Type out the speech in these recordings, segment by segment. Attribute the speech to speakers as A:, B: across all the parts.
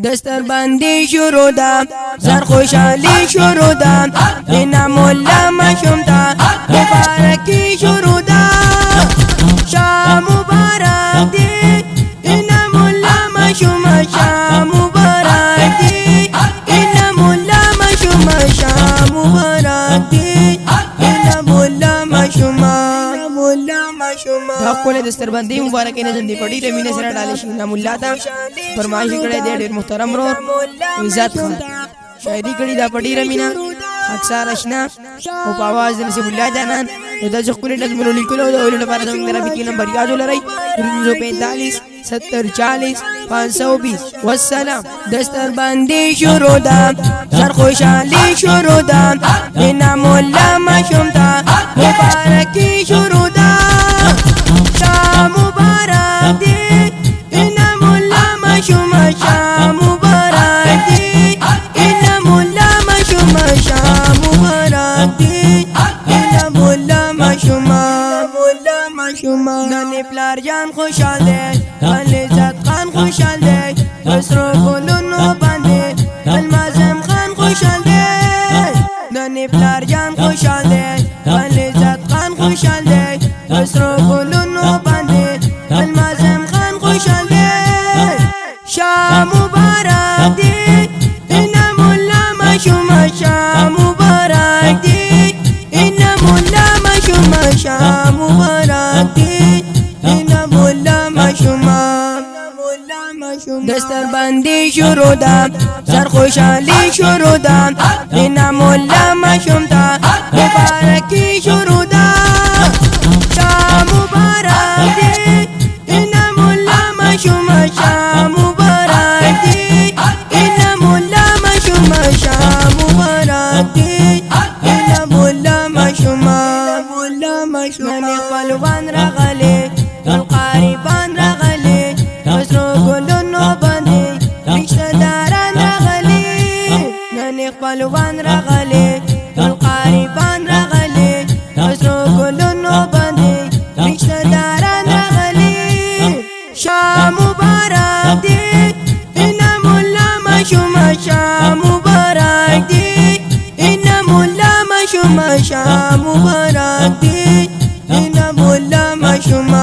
A: دستر باندې شروع ده زر خوشحالي شروع ده دینا مولا مشومتا مبارکی شروع ده شاه مبارک دی دینا مولا مشوم شاه مبارک دی دینا مولا مشوم شاه مبارک دی دینا مولا مشوم خپل دستربندي مبارکي نظم دی پټي د مینې سره ډالې شي نه مولا ته فرمایش کړی دی ډېر محترم رور عزت خان شاعري کړي دا پټي رمینا اکثر اشنا او په आवाज د نصیب الله جانان دا چې خپل نظم لیکلو دا ولې لپاره زموږ رابطي نمبر یاد ولرئ 345 70 40 520 والسلام دستر باندې شروع ده سر خوشحالي شروع ده دینا مولا مشومتا مبارکي شروع ده شاه مبارک دی دینا مولا مشوم شاه مبارک دی دینا مولا مشوم شاه مبارک دی دینا مولا مشوم نانی پلار جان خوشحال دی عزت خان خوشحال دی بسرو گلونو باندې المازم خان خوشحال دی نانی پلار جان خوشحال دی عزت خان خوشحال دی بسرو گلونو باندې المازم خان خوشحال دی شاه مبارک دی دینا مولا مشوم شاه مبارک دی دینا مولا مشوم شاه مبارک دی دینا مولا مشوم دستر باندې شروع ده سر خوشحالي شروع ده دینا مولا مشومتا مبارکي شروع ده شاه مبارک دی دینا مولا مشوم شاه مبارک دی دینا مولا مشوم شاه مبارک دی دینا مولا مشوم نن خپلوان راغلي القاربان راغلي وسرو ګلونو باندې رشتہ داران راغلي نن خپلوان راغلي القاربان راغلي وسرو ګلونو باندې رشتہ داران راغلي شاه مبارک دی دینا مولا مشوم شاه مبارک دی دینا مولا مشوم شاه مبارک دی دینا مولا مشوم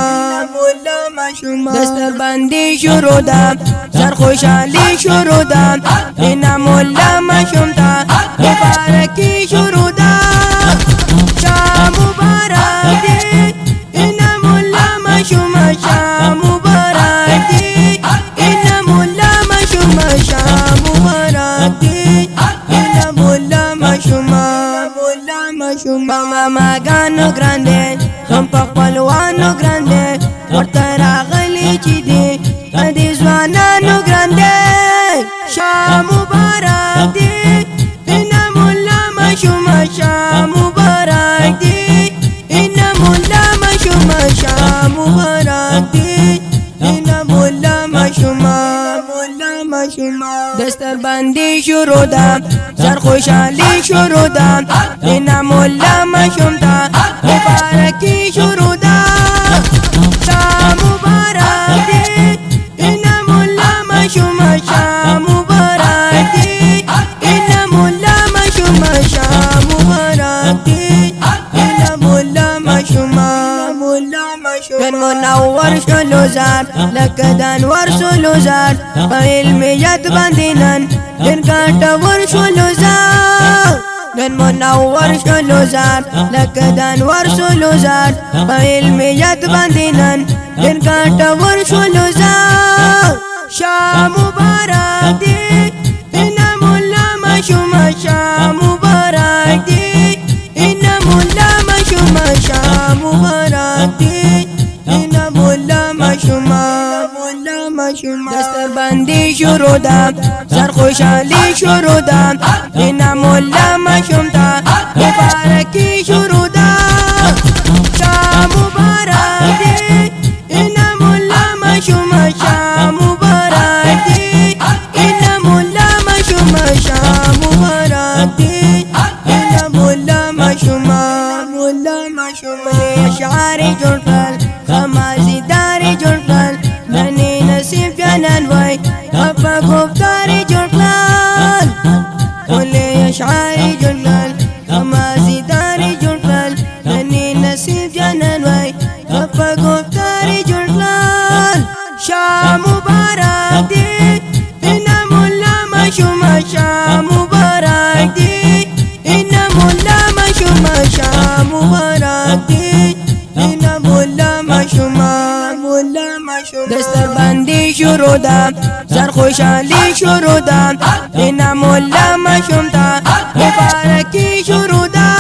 A: دستر باندې شروع ده سر خوشحالي شروع ده دینا مولا مشومتا مبارکي شروع ده شاه مبارک دی دینا مولا مشوم شاه مبارک دی دینا مولا مشوم شاه مبارک دی دینا مولا مشوم ماما گانو گرانده هم په خپلوانو ګرانده ورته راغلي چې دی د ځوانانو ګرانده شاه مبارک دی دینا مولا مشوم شاه مبارک دی دینا مولا مشوم شاه مبارک دی دینا مولا مشوم دستر باندې شروع ده سر خوشحالي شروع ده دینا مولا مشومتا مبارکي شروع ده شاه مبارک دی دینا مولا مشوم شاه مبارک دی دینا مولا مشوم شاه مبارک دی دینا مولا مشوم نن منور شلو زار لکه د انوار شلو زار په علمیت باندې نن ډېر ګټور شلو زار نن منور شلو زار لکه د انوار شلو زار په علمیت باندې نن ډېر ګټور شلو زار شاه مبارک دی دینا مولا مشوم شاه مبارک دی دینا مولا مشوم شاه مبارک دی دینا مولا مشوم دستر باندې شروع ده سر خوشحالي شروع ده دینا مولا مشومتا مبارکي شروع ده شاه مبارک دی دینا مولا مشوم شاه مبارک دی دینا مولا مشوم شاه مبارک دی دینا مولا مشوم اشعار جوړ کړل خمازیدار جوړ کړل نن نصیب جانان وای اپا گفتار داري جرقال كل شعاري جرقال خماسي داري جرقال لاني نسيب جنان واي فبقوا داري جرقال شام مبارك دي إنا ملا مشوما شام مبارك دي إنا ملا مشوما شام مبارك دي إنا ملا مشوما دستر بندی شروع دا سر خوشحالی شروع دا اینا مولا مشوم دا مبارکی شروع دا